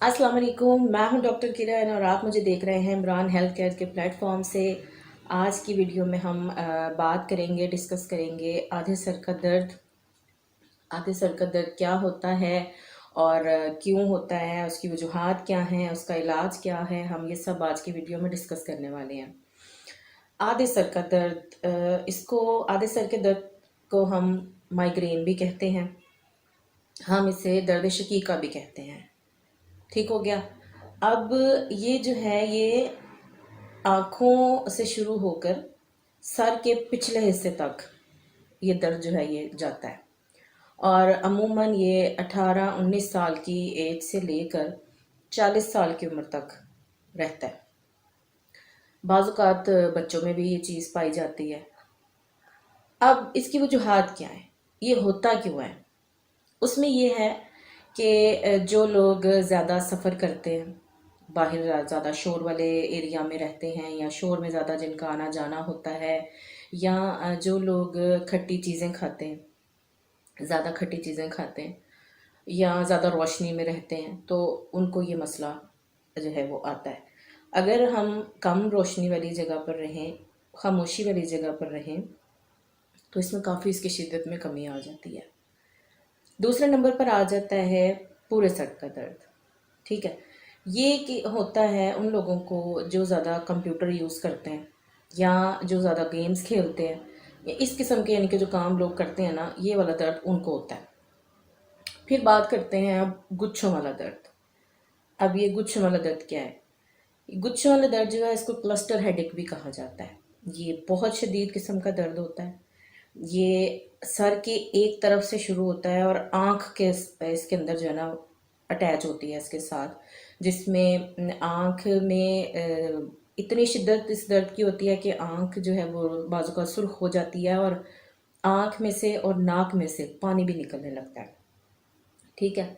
अस्सलाम वालेकुम। मैं हूं डॉक्टर किरण और आप मुझे देख रहे हैं इमरान हेल्थ केयर के प्लेटफॉर्म से। आज की वीडियो में हम बात करेंगे, डिस्कस करेंगे आधे सर का दर्द। आधे सर का दर्द क्या होता है और क्यों होता है, उसकी वजूहात क्या हैं, उसका इलाज क्या है, हम ये सब आज की वीडियो में डिस्कस करने वाले हैं। आधे सर का दर्द, इसको आधे सर के दर्द को हम माइग्रेन भी कहते हैं, हम इसे दर्द शकीका भी कहते हैं। ठीक हो गया। अब ये जो है ये आँखों से शुरू होकर सर के पिछले हिस्से तक ये दर्द जो है ये जाता है और अमूमन ये 18-19 साल की एज से लेकर 40 साल की उम्र तक रहता है। बाज़ बच्चों में भी ये चीज़ पाई जाती है। अब इसकी वजूहात क्या है, ये होता क्यों है? उसमें ये है कि जो लोग ज़्यादा सफ़र करते हैं, बाहर ज़्यादा शोर वाले एरिया में रहते हैं या शोर में ज़्यादा जिनका आना जाना होता है, या जो लोग खट्टी चीज़ें खाते हैं, ज़्यादा खट्टी चीज़ें खाते हैं या ज़्यादा रोशनी में रहते हैं, तो उनको ये मसला जो है वो आता है। अगर हम कम रोशनी वाली जगह पर रहें, खामोशी वाली जगह पर रहें, तो इसमें काफ़ी इसकी शिद्दत में कमी आ जाती है। दूसरे नंबर पर आ जाता है पूरे सर का दर्द। ठीक है, ये कि होता है उन लोगों को जो ज़्यादा कंप्यूटर यूज़ करते हैं या जो ज़्यादा गेम्स खेलते हैं या इस किस्म के यानी कि जो काम लोग करते हैं ना, ये वाला दर्द उनको होता है। फिर बात करते हैं अब गुच्छों वाला दर्द। अब ये गुच्छों वाला दर्द क्या है? गुच्छों वाला दर्द जो है इसको क्लस्टर हेडेक भी कहा जाता है। ये बहुत शदीद किस्म का दर्द होता है। ये सर के एक तरफ से शुरू होता है और आँख के इसके अंदर जो है ना अटैच होती है इसके साथ, जिसमें आँख में इतनी शिद्दत इस दर्द की होती है कि आँख जो है वो बाजू का सुर्ख हो जाती है और आँख में से और नाक में से पानी भी निकलने लगता है। ठीक है,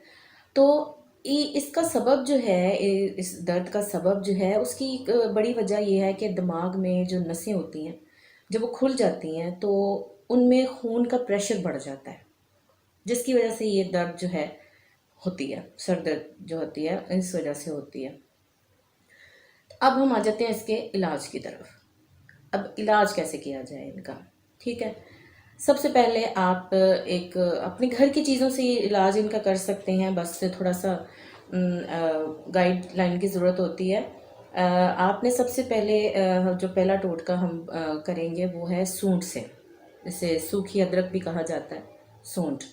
तो इसका सबब जो है, इस दर्द का सबब जो है उसकी एक बड़ी वजह यह है कि दिमाग में जो नसें होती हैं जब वो खुल जाती हैं तो उनमें खून का प्रेशर बढ़ जाता है, जिसकी वजह से ये दर्द जो है होती है, सर दर्द जो होती है इस वजह से होती है। अब हम आ जाते हैं इसके इलाज की तरफ। अब इलाज कैसे किया जाए इनका? ठीक है, सबसे पहले आप एक अपने घर की चीज़ों से ये इलाज इनका कर सकते हैं, बस थोड़ा सा गाइडलाइन की ज़रूरत होती है। आपने सबसे पहले जो पहला टोटका हम करेंगे वो है सूंठ से, जिसे सूखी अदरक भी कहा जाता है, सूंठ।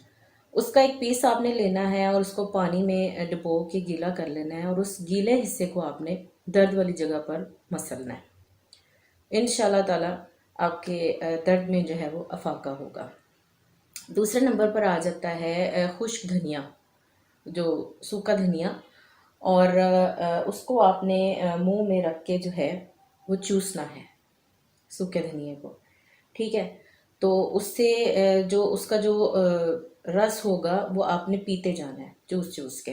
उसका एक पीस आपने लेना है और उसको पानी में डुबो के गीला कर लेना है और उस गीले हिस्से को आपने दर्द वाली जगह पर मसलना है। इंशाल्लाह ताला आपके दर्द में जो है वो अफाका होगा। दूसरे नंबर पर आ जाता है खुश्क धनिया, जो सूखा धनिया, और उसको आपने मुंह में रख के जो है वो चूसना है, सूखे धनिए को। ठीक है, तो उससे जो उसका जो रस होगा वो आपने पीते जाना है चूस चूस के।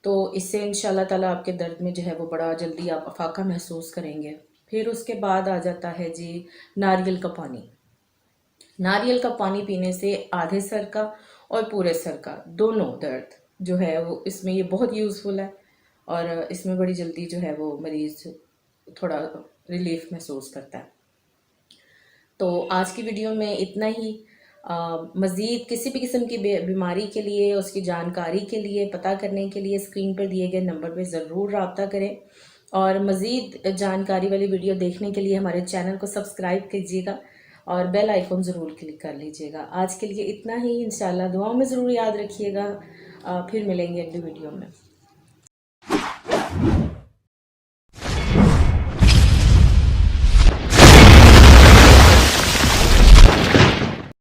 तो इससे इंशाल्लाह ताला आपके दर्द में जो है वो बड़ा जल्दी आप अफाका महसूस करेंगे। फिर उसके बाद आ जाता है जी नारियल का पानी। नारियल का पानी पीने से आधे सर का और पूरे सर का दोनों दर्द जो है वो, इसमें ये बहुत यूज़फुल है और इसमें बड़ी जल्दी जो है वो मरीज़ थोड़ा रिलीफ महसूस करता है। तो आज की वीडियो में इतना ही। मज़ीद किसी भी किस्म की बीमारी के लिए, उसकी जानकारी के लिए, पता करने के लिए स्क्रीन पर दिए गए नंबर पर ज़रूर रब्ता करें और मज़ीद जानकारी वाली वीडियो देखने के लिए हमारे चैनल को सब्सक्राइब कीजिएगा और बेल आइकन ज़रूर क्लिक कर लीजिएगा। आज के लिए इतना ही। इंशाल्लाह दुआओं में ज़रूर याद रखिएगा। फिर मिलेंगे अगली वीडियो में।